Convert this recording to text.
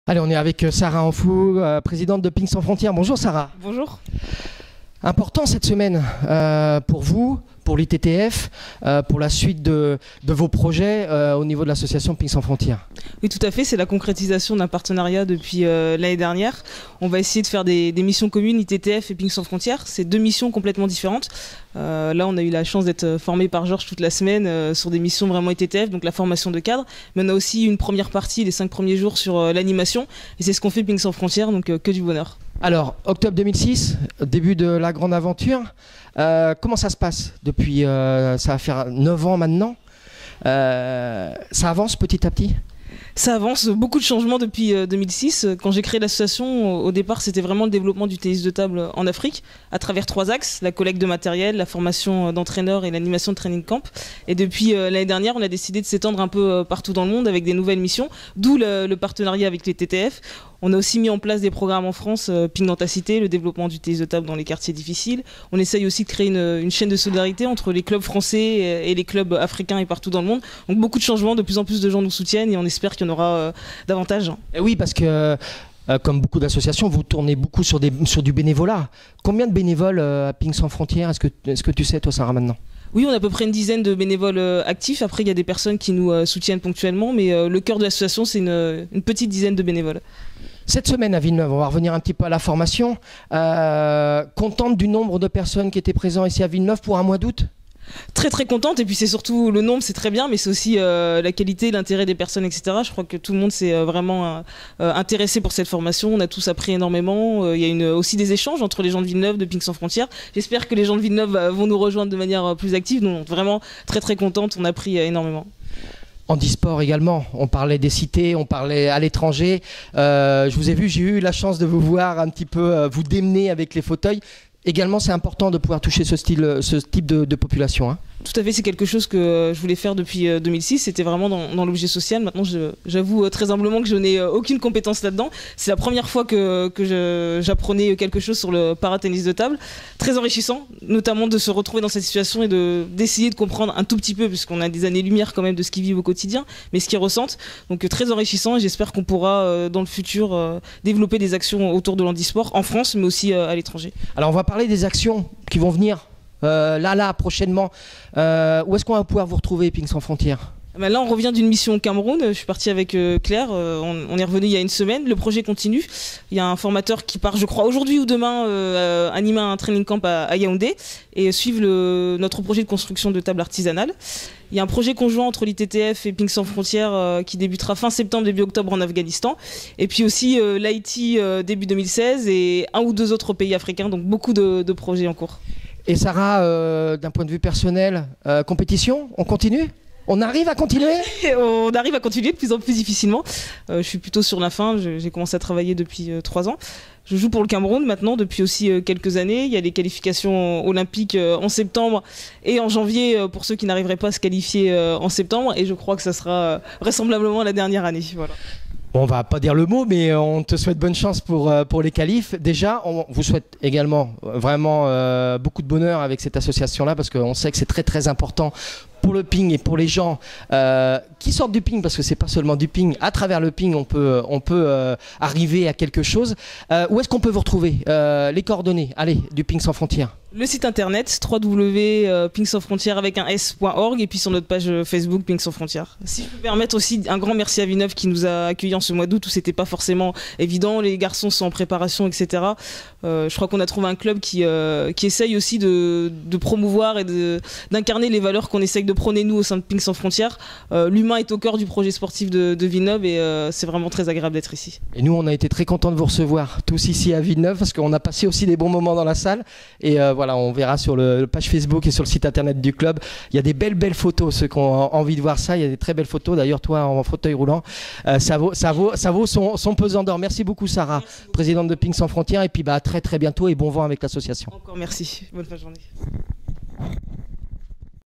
Allez, on est avec Sarah Anfou, présidente de Ping Sans Frontières. Bonjour Sarah. Bonjour. Important cette semaine pour vous, pour l'ITTF, pour la suite de vos projets au niveau de l'association Ping Sans Frontières. Oui, tout à fait. C'est la concrétisation d'un partenariat depuis l'année dernière. On va essayer de faire des missions communes, ITTF et Ping Sans Frontières. C'est deux missions complètement différentes. Là, on a eu la chance d'être formé par Georges toute la semaine sur des missions vraiment ITTF, donc la formation de cadre. Mais on a aussi une première partie, les 5 premiers jours, sur l'animation. Et c'est ce qu'on fait Ping Sans Frontières, donc que du bonheur. Alors, octobre 2006, début de la grande aventure. Comment ça se passe depuis, ça va faire 9 ans maintenant. Ça avance petit à petit? Ça avance, beaucoup de changements depuis 2006. Quand j'ai créé l'association, au départ, c'était vraiment le développement du tennis de table en Afrique, à travers 3 axes, la collecte de matériel, la formation d'entraîneurs et l'animation de training camp. Et depuis l'année dernière, on a décidé de s'étendre un peu partout dans le monde avec des nouvelles missions, d'où le partenariat avec les TTF. On a aussi mis en place des programmes en France, Ping dans ta cité, le développement du tennis de table dans les quartiers difficiles. On essaye aussi de créer une chaîne de solidarité entre les clubs français et les clubs africains et partout dans le monde. Donc beaucoup de changements, de plus en plus de gens nous soutiennent et on espère qu'il y en aura davantage. Et oui, parce que comme beaucoup d'associations, vous tournez beaucoup sur du bénévolat. Combien de bénévoles à Ping Sans Frontières est-ce que tu sais, toi, Sarah, maintenant? Oui, on a à peu près une dizaine de bénévoles actifs. Après, il y a des personnes qui nous soutiennent ponctuellement, mais le cœur de l'association, c'est une petite dizaine de bénévoles. Cette semaine à Villeneuve, on va revenir un petit peu à la formation. Contente du nombre de personnes qui étaient présentes ici à Villeneuve pour un mois d'août? Très très contente, et puis c'est surtout le nombre, c'est très bien, mais c'est aussi la qualité, l'intérêt des personnes, etc. Je crois que tout le monde s'est vraiment intéressé pour cette formation. On a tous appris énormément. Il y a aussi des échanges entre les gens de Villeneuve, de Ping Sans Frontières. J'espère que les gens de Villeneuve vont nous rejoindre de manière plus active. Donc vraiment très très contente, on a appris énormément. Handisport également, on parlait des cités, on parlait à l'étranger. Je vous ai vu, j'ai eu la chance de vous voir un petit peu vous démener avec les fauteuils. Également, c'est important de pouvoir toucher ce type de population, hein. Tout à fait, c'est quelque chose que je voulais faire depuis 2006, c'était vraiment dans l'objet social. Maintenant, j'avoue très humblement que je n'ai aucune compétence là-dedans. C'est la première fois que j'apprenais quelque chose sur le paratennis de table. Très enrichissant, notamment de se retrouver dans cette situation et d'essayer de comprendre un tout petit peu, puisqu'on a des années-lumière quand même de ce qu'ils vivent au quotidien, mais ce qu'ils ressentent. Donc très enrichissant, et j'espère qu'on pourra dans le futur développer des actions autour de l'handisport en France, mais aussi à l'étranger. Alors on va parler des actions qui vont venir là, prochainement. Où est-ce qu'on va pouvoir vous retrouver, Ping Sans Frontières? Là, on revient d'une mission au Cameroun. Je suis partie avec Claire. On est revenu il y a une semaine. Le projet continue. Il y a un formateur qui part, je crois, aujourd'hui ou demain, animer un training camp à Yaoundé et suivre notre projet de construction de table artisanale. Il y a un projet conjoint entre l'ITTF et Ping Sans Frontières qui débutera fin septembre, début octobre en Afghanistan. Et puis aussi l'Haïti début 2016 et 1 ou 2 autres pays africains. Donc beaucoup de projets en cours. Et Sarah, d'un point de vue personnel, compétition, on continue? On arrive à continuer? On arrive à continuer de plus en plus difficilement. Je suis plutôt sur la fin, j'ai commencé à travailler depuis 3 ans. Je joue pour le Cameroun maintenant depuis aussi quelques années. Il y a les qualifications olympiques en septembre et en janvier pour ceux qui n'arriveraient pas à se qualifier en septembre. Et je crois que ça sera vraisemblablement la dernière année. Voilà. Bon, on va pas dire le mot, mais on te souhaite bonne chance pour les qualifs. Déjà, on vous souhaite également vraiment beaucoup de bonheur avec cette association-là, parce qu'on sait que c'est très très important pour le ping et pour les gens qui sortent du ping, parce que c'est pas seulement du ping. À travers le ping, on peut arriver à quelque chose. Où est-ce qu'on peut vous retrouver? Les coordonnées, allez, du Ping Sans Frontières. Le site internet www.pingsansfrontières avec un s.org, et puis sur notre page Facebook Ping Sans Frontières. Si je peux me permettre aussi un grand merci à Villeneuve qui nous a accueillis en ce mois d'août où c'était pas forcément évident, les garçons sont en préparation, etc. Je crois qu'on a trouvé un club qui essaye aussi de promouvoir et d'incarner les valeurs qu'on essaye de prôner nous au sein de Ping Sans Frontières. L'humain est au cœur du projet sportif de Villeneuve et c'est vraiment très agréable d'être ici. Et nous on a été très contents de vous recevoir tous ici à Villeneuve, parce qu'on a passé aussi des bons moments dans la salle, et voilà, on verra sur le page Facebook et sur le site internet du club. Il y a des belles photos, ceux qui ont envie de voir ça. Il y a des très belles photos, d'ailleurs toi en fauteuil roulant, ça vaut son pesant d'or. Merci beaucoup Sarah, présidente de Ping Sans Frontières, et puis très bientôt et bon vent avec l'association. Encore merci, bonne fin de journée.